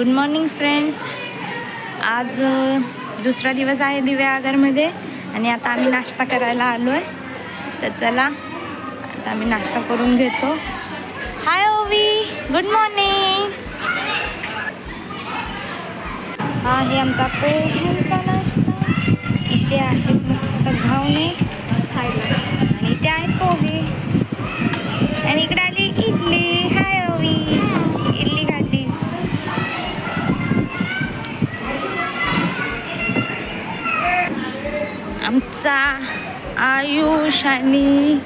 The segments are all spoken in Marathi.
Good morning friends. आज दुसरा दिवस आहे दिव्यागरमध्ये आणि आता आम्ही नाश्ता करायला आलो आहे. तर चला आता आम्ही नाश्ता करून घेतो. हाय ओवी, गुड मॉर्निंग. हा आहे आमचा पोह्यांचा नाश्ता. इथे आहे मस्त घावणे आणि इथे आहे पोहे आणि इकडे आली इडली. हाय ओवी, इडली खाती. आमचा आयुष आणि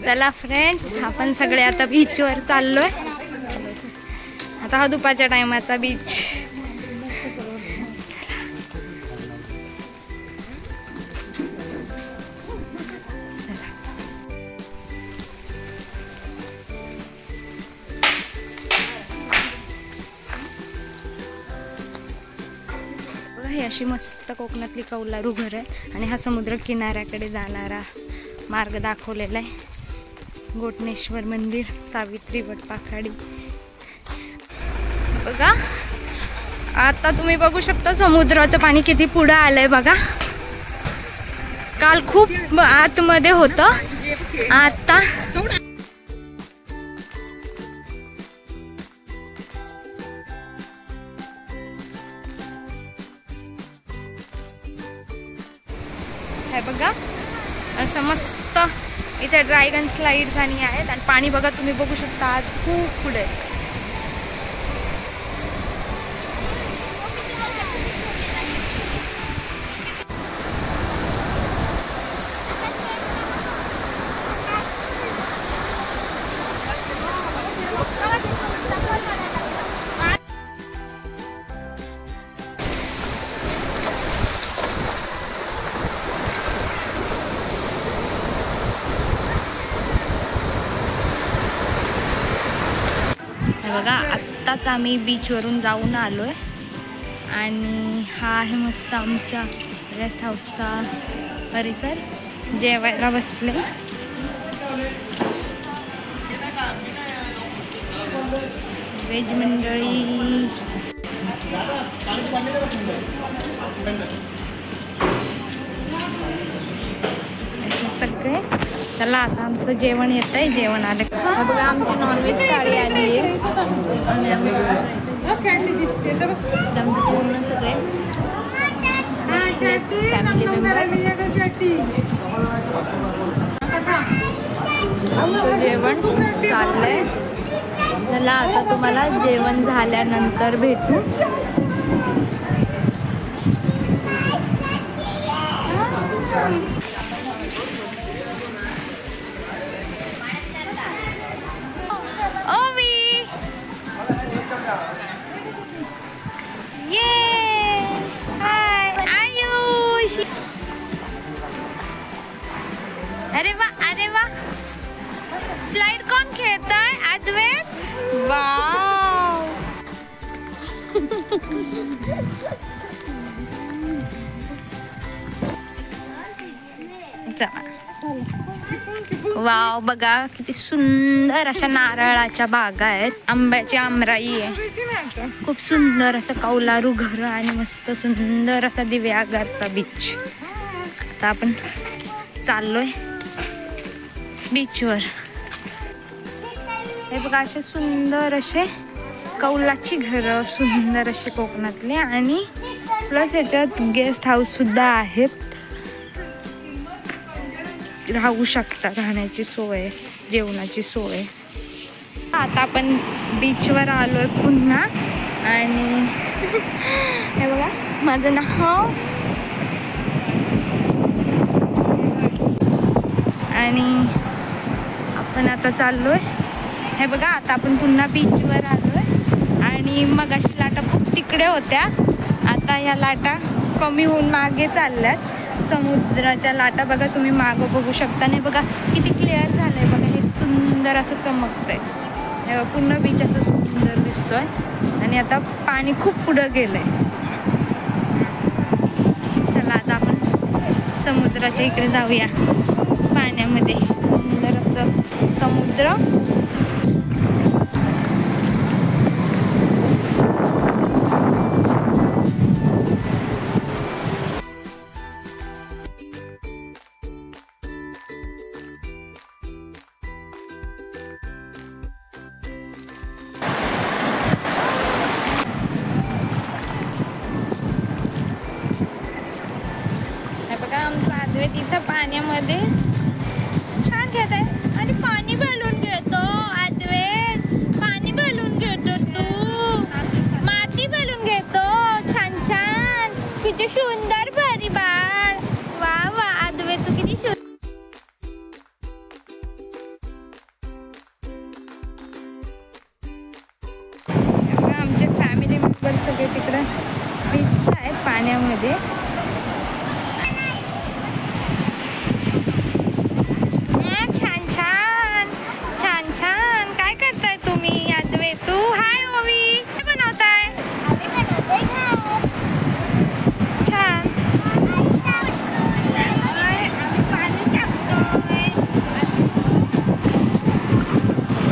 चला फ्रेंड्स, आपण सगळे आता बीचवर चाललोय. आता हा दुपारच्या टायमाचा बीच. ही अशी मस्त कोकणातली कौलारू घर आहे आणि हा समुद्र किनाऱ्याकडे जाणारा मार्ग दाखवलेला आहे. गोटनेश्वर मंदिर, सावित्री वटपाखाडी. बघा आता तुम्ही बघू शकता समुद्राचं पाणी किती पुढं आलंय बघा. काल खूप आतमध्ये होतं, आता हे बघा असं मस्त. इथे ड्रॅगन स्लाइड्स आणि आहेत आणि पाणी बघा तुम्ही बघू शकता आज खूप पुढे. बघा आत्ताच आम्ही बीचवरून जाऊन आलोय आणि हा आहे मस्त आमच्या गेस्ट हाऊसचा परिसर. जेवायला बसले. व्हेज मंडळी. सगळे चला आता आमचं जेवण येत आहे. जेवण आलं बघा. आमची नॉनव्हेज थाळी आली आहे आणि आमचं पूर्ण सगळे फॅमिली मेंबर. आमचं जेवण चाललंय. चला आता तुम्हाला जेवण झाल्यानंतर भेटू. अरे वा अरे वा. स्लाइड कौन खेळता है? अद्वैत. वाव. वाव बघा किती सुंदर अशा नारळाच्या बागा आहेत. आंब्याची आमराई आहे. खूप सुंदर असं कौलारू घर आणि मस्त सुंदर असा दिव्यागरचा बीच. आता आपण चाललोय बीचवर. हे बघा असे सुंदर असे कौलाची घरं, सुंदर असे कोकणातले. आणि प्लस याच्यात गेस्ट हाऊस सुद्धा आहेत. राहू शकता, राहण्याची सोय, जेवणाची सोय. आता आपण बीचवर आलोय पुन्हा. आणि हे बघा माझं नाव. आणि आपण आता चाललोय. हे बघा आता आपण पुन्हा बीचवर आलोय. आणि मग अशी लाटा खूप तिकडे होत्या. आता या लाटा कमी होऊन मागे चालल्यात. समुद्राच्या लाटा बघा तुम्ही मागं बघू शकता. नाही बघा किती क्लिअर झालंय. बघा हे सुंदर असं चमकतंय. हे पूर्ण बीच असं सुंदर दिसतोय. आणि आता पाणी खूप पुढं गेलंय. चला आता आपण समुद्राच्या इकडे जाऊया. पाण्यामध्ये सुंदर असं समुद्र. आमचा अद्वैत इथं पाण्यामध्ये छान खेळत आहे. आणि पाणी भरून घेतो. अद्वैत पाणी भरून घेतो. तू माती भरून घेतो. छान छान. किती सुंदर भरी बाळ. वा वा अद्वैत तू किती सुंदर. आमचे फॅमिली मेंबर सगळे तिकडे दिसत आहेत पाण्यामध्ये. तू हाय ओवी काय बनवताय? छान.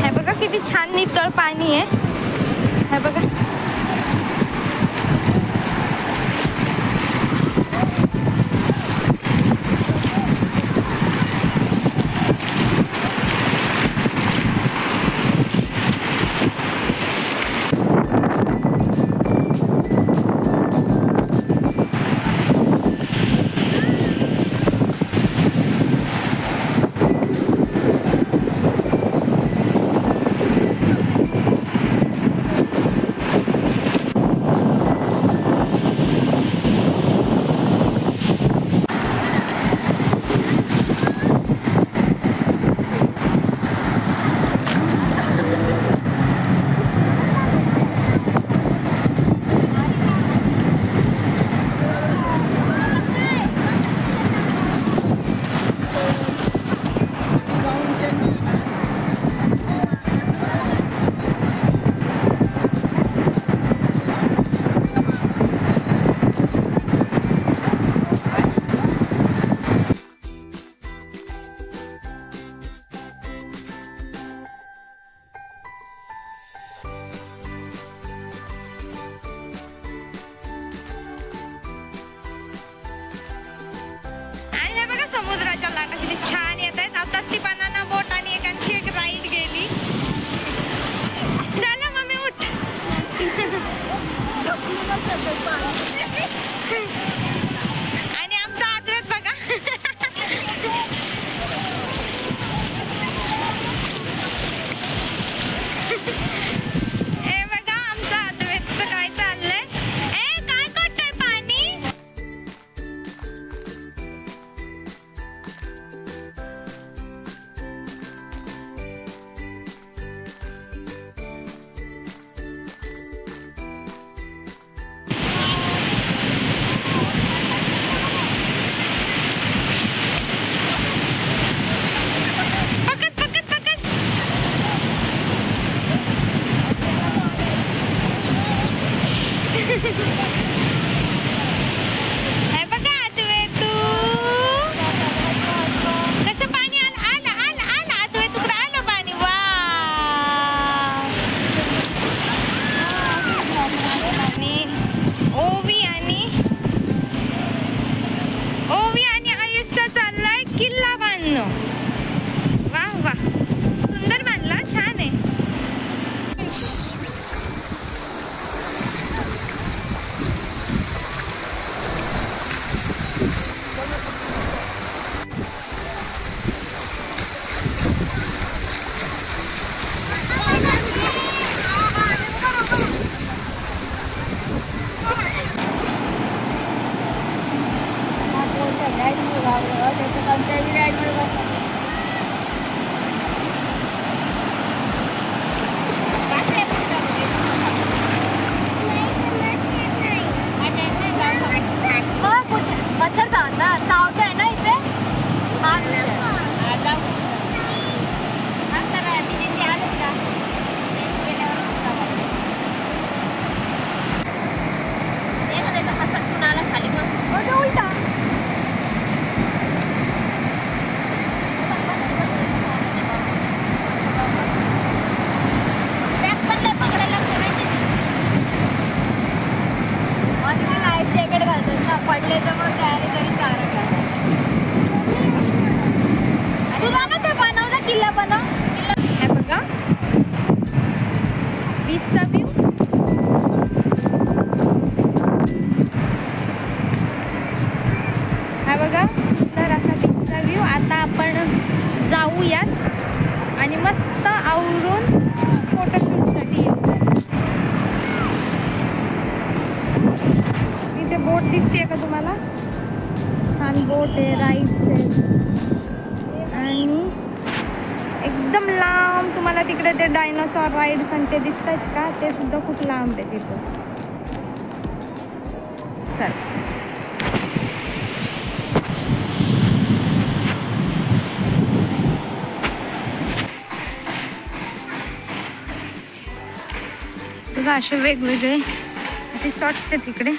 हे बघा किती छान नितळ पाणी आहे. हे बघा आणि आमचा अद्वैत बघा. हे बघा आमचा अद्वैतचं काय चाललंय. ए काय करतोय पाणी. हे बघा अद्वैत तू कसं पाणी आलं आलं आलं आलं अद्वैत तुकडं आलं पाणी. वा आणि ओवी आणि आयुषचा चाललाय किल्ला बांधणं. वा वा सुंदर बांधला छान आहे. पडले तर मग तयारी तरी सारं तुला ना ते बनव ना किल्ला बनव. हे बघा बीचचा व्ह्यू. हा बघा तर असा बीचचा व्ह्यू. आता आपण जाऊयात आणि मस्त आवरून फोटोशूटसाठी येऊ. इथे बोट दिसते का तुम्हाला. छान बोट आहे राईड्स आहे आणि एकदम लांब तुम्हाला तिकडे ते डायनासॉर राईड्स आणि ते दिसत आहेत का ते सुद्धा खूप लांब आहे तिथं. चल बघा असे वेगवेगळे रिसॉर्ट्स आहेत तिकडे.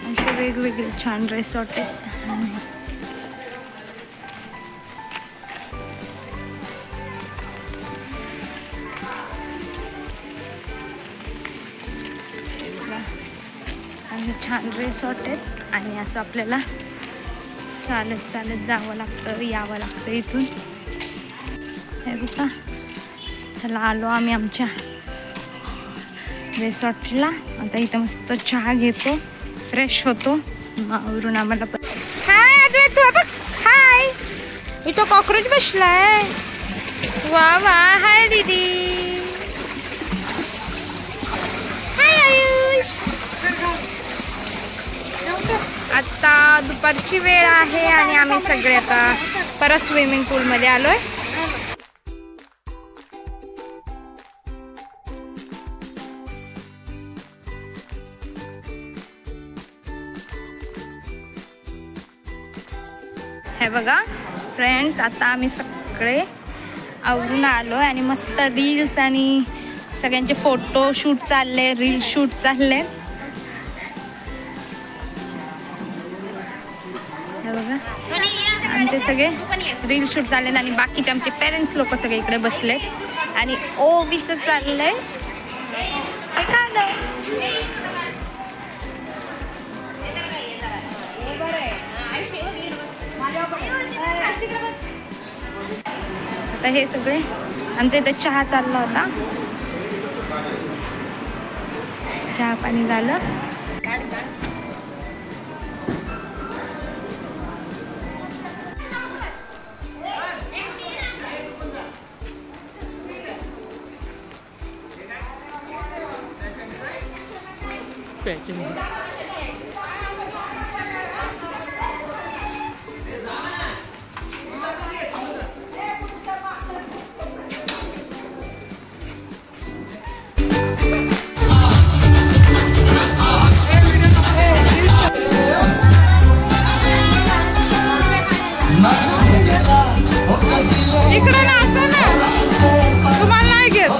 असे वेगवेगळे छान रिसॉर्ट आहेत. आणि छान रिसॉर्ट आहेत आणि असं आपल्याला चालत चालत जावं लागतं यावं लागतं इथून. हे बघा चला आलो आम्ही आमच्या रिसॉर्टला. आता इथं मस्त चहा घेतो फ्रेश होतो आवरून आम्हाला. हाय अद्वैत तू बघ. हाय इथं कॉक्रोच बसलाय. वा वा हाय दीदी. हाय आयुष. आता दुपारची वेळ आहे आणि आम्ही सगळे आता परत स्विमिंग पूलमध्ये आलोय. हे बघा फ्रेंड्स आता आम्ही सगळे आवरून आलोय आणि मस्त रील्स आणि सगळ्यांचे फोटो शूट चालले रील शूट चालले. आमचे सगळे रील शूट चाललेत आणि बाकीचे आमचे पेरेंट्स लोक सगळे इकडे बसलेत आणि ओवीचं चाललंय हे काढलं. आता हे सगळे आमच्या इथं चहा चालला होता, चहा पाणी झालं. इकडे नाचो ना, तुम्हाला नाही घेत.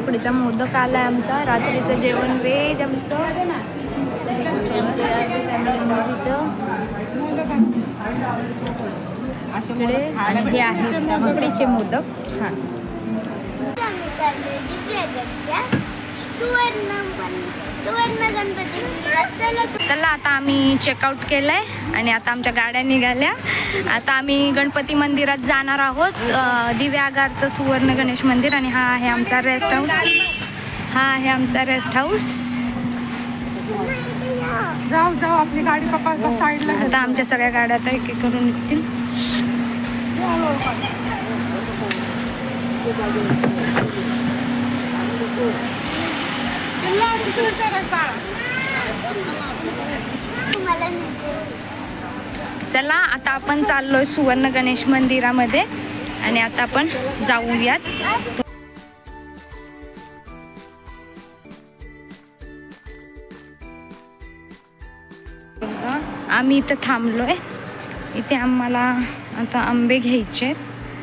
उकडीचा मोदक आलाय आमचा. रात्रीचं जेवण व्हेज आमचं. आणि हे आहेत उकडीचे मोदक. छान. चला आता आम्ही चेकआउट केलंय आणि आता आमच्या गाड्या निघाल्या. आता आम्ही गणपती मंदिरात जाणार आहोत, दिव्या आगारचं सुवर्ण गणेश मंदिर. आणि हा आहे आमचा रेस्ट हाऊस. हा आहे आमचा रेस्ट हाऊस. जाऊ जाऊ आपली गाडी पप्पा साईडला. आता आमच्या सगळ्या गाड्या आता एक एक करून निघतील. चला आता आपण चाललोय सुवर्ण गणेश मंदिरामध्ये आणि आता आपण जाऊयात. आम्ही इथं थांबलोय. इथे आम्हाला आता आंबे घ्यायचे.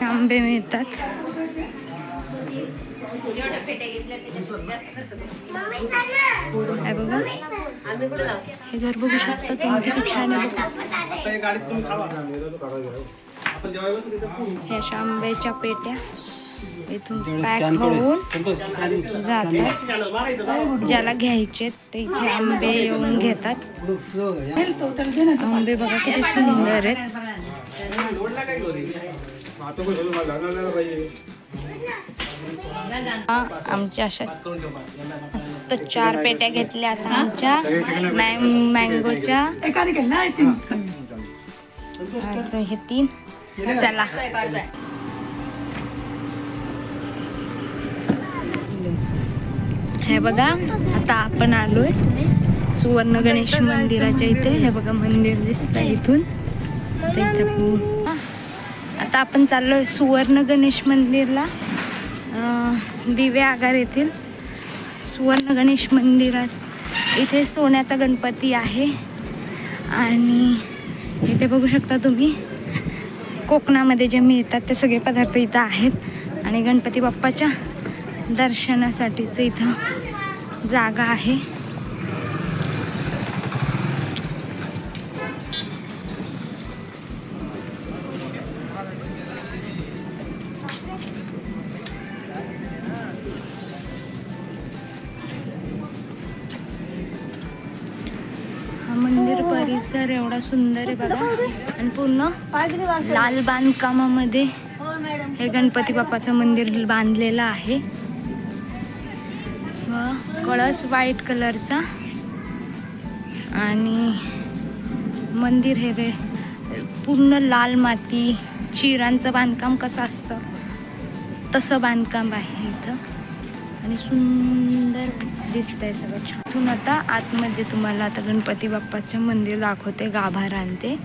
आंबे मिळतात. बघा हे घर बघू शकता तुम्ही, किती छान आहे बघा. हे अशा आंब्याच्या पेट्या इथून पॅक होऊन जातात. ज्याला घ्यायचे ते इथे आंबे येऊन घेतात. आंबे बघा किती सुंदर आहेत. आमच्या अशा मस्त 4 पेट्या घेतल्या आता आमच्या मँगोच्या. हे 3 चला. हे बघा आता आपण आलोय सुवर्ण गणेश मंदिराच्या इथे. हे बघा मंदिर दिसतंय इथून. आता आपण चाललोय सुवर्ण गणेश मंदिरला. दिवे आगार येथील सुवर्ण गणेश मंदिरात इथे सोन्याचा गणपती आहे. आणि इथे बघू शकता तुम्ही कोकणामध्ये जे मिळतात ते सगळे पदार्थ इथं आहेत. आणि गणपती बाप्पाच्या दर्शनासाठीच इथं जागा आहे. हा मंदिर परिसर एवढा सुंदर आहे बघा. आणि पूर्ण लाल बांधकामामध्ये हे गणपती बाप्पाचं मंदिर बांधलेलं आहे. व कळस व्हाईट कलरचा. आणि मंदिर हे पूर्ण लाल माती चिरांचं बांधकाम कसं असतं तसं बांधकाम आहे इथं. आणि सुंदर दिसतंय सगळं छान. इथून आता आतमध्ये तुम्हाला आता गणपती बाप्पाचं मंदिर दाखवते. गाभारा आणते.